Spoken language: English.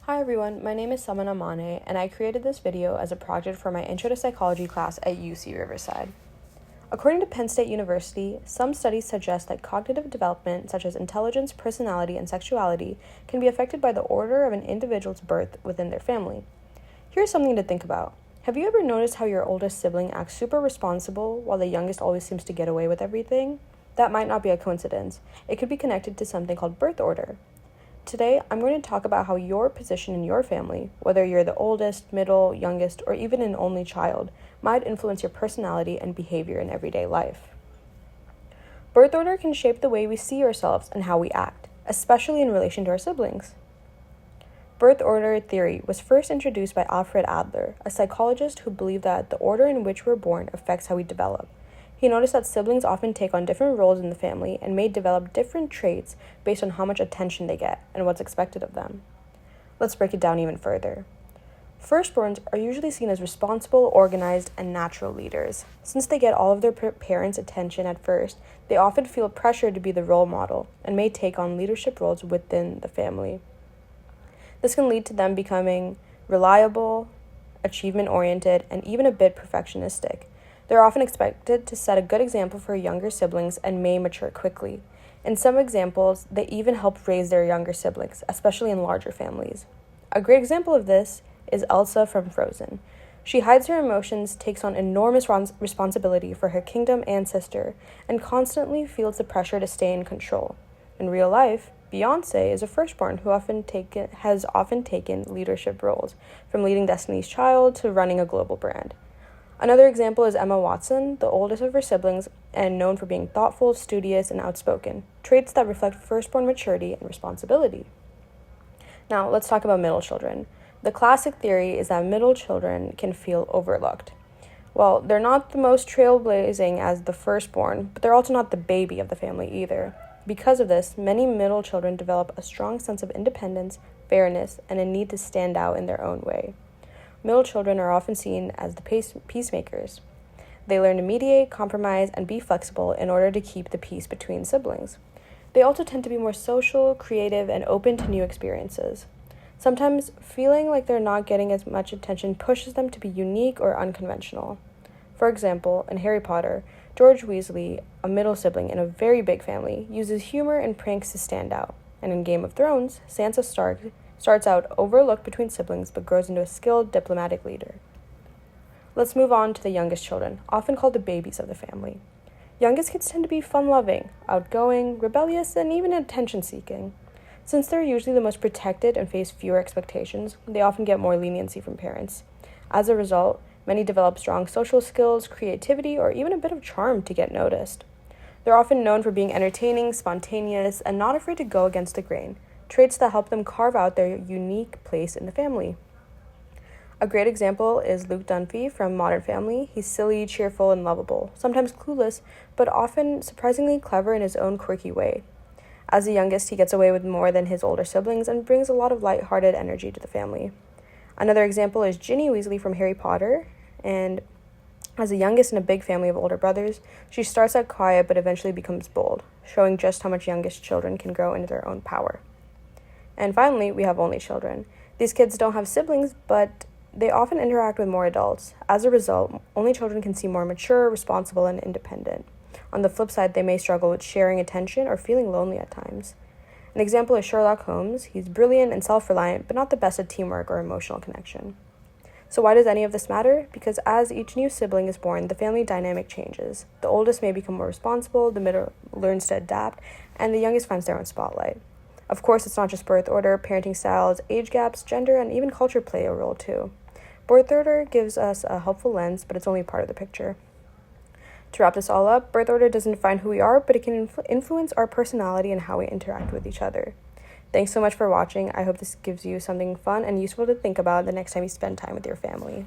Hi everyone, my name is Samana, and I created this video as a project for my Intro to Psychology class at UC Riverside. According to Penn State University, some studies suggest that cognitive development, such as intelligence, personality, and sexuality, can be affected by the order of an individual's birth within their family. Here's something to think about. Have you ever noticed how your oldest sibling acts super responsible while the youngest always seems to get away with everything? That might not be a coincidence. It could be connected to something called birth order. Today, I'm going to talk about how your position in your family, whether you're the oldest, middle, youngest, or even an only child, might influence your personality and behavior in everyday life. Birth order can shape the way we see ourselves and how we act, especially in relation to our siblings. Birth order theory was first introduced by Alfred Adler, a psychologist who believed that the order in which we're born affects how we develop. He noticed that siblings often take on different roles in the family and may develop different traits based on how much attention they get and what's expected of them. Let's break it down even further. Firstborns are usually seen as responsible, organized, and natural leaders. Since they get all of their parents' attention at first, they often feel pressure to be the role model and may take on leadership roles within the family. This can lead to them becoming reliable, achievement-oriented, and even a bit perfectionistic. They're often expected to set a good example for younger siblings and may mature quickly. In some examples, they even help raise their younger siblings, especially in larger families. A great example of this is Elsa from Frozen. She hides her emotions, takes on enormous responsibility for her kingdom and sister, and constantly feels the pressure to stay in control. In real life, Beyoncé is a firstborn who has often taken leadership roles, from leading Destiny's Child to running a global brand. Another example is Emma Watson, the oldest of her siblings, and known for being thoughtful, studious, and outspoken, traits that reflect firstborn maturity and responsibility. Now, let's talk about middle children. The classic theory is that middle children can feel overlooked. Well, they're not the most trailblazing as the firstborn, but they're also not the baby of the family either. Because of this, many middle children develop a strong sense of independence, fairness, and a need to stand out in their own way. Middle children are often seen as the peacemakers. They learn to mediate, compromise, and be flexible in order to keep the peace between siblings. They also tend to be more social, creative, and open to new experiences. Sometimes feeling like they're not getting as much attention pushes them to be unique or unconventional. For example, in Harry Potter, George Weasley, a middle sibling in a very big family, uses humor and pranks to stand out. And in Game of Thrones, Sansa Stark starts out overlooked between siblings but grows into a skilled diplomatic leader. Let's move on to the youngest children, often called the babies of the family. Youngest kids tend to be fun-loving, outgoing, rebellious, and even attention-seeking. Since they're usually the most protected and face fewer expectations, they often get more leniency from parents. As a result, many develop strong social skills, creativity, or even a bit of charm to get noticed. They're often known for being entertaining, spontaneous, and not afraid to go against the grain, traits that help them carve out their unique place in the family. A great example is Luke Dunphy from Modern Family. He's silly, cheerful, and lovable, sometimes clueless, but often surprisingly clever in his own quirky way. As the youngest, he gets away with more than his older siblings and brings a lot of lighthearted energy to the family. Another example is Ginny Weasley from Harry Potter, and as the youngest in a big family of older brothers, she starts out quiet but eventually becomes bold, showing just how much youngest children can grow into their own power. And finally, we have only children. These kids don't have siblings, but they often interact with more adults. As a result, only children can seem more mature, responsible, and independent. On the flip side, they may struggle with sharing attention or feeling lonely at times. An example is Sherlock Holmes. He's brilliant and self-reliant, but not the best at teamwork or emotional connection. So why does any of this matter? Because as each new sibling is born, the family dynamic changes. The oldest may become more responsible, the middle learns to adapt, and the youngest finds their own spotlight. Of course, it's not just birth order, parenting styles, age gaps, gender, and even culture play a role too. Birth order gives us a helpful lens, but it's only part of the picture. To wrap this all up, birth order doesn't define who we are, but it can influence our personality and how we interact with each other. Thanks so much for watching. I hope this gives you something fun and useful to think about the next time you spend time with your family.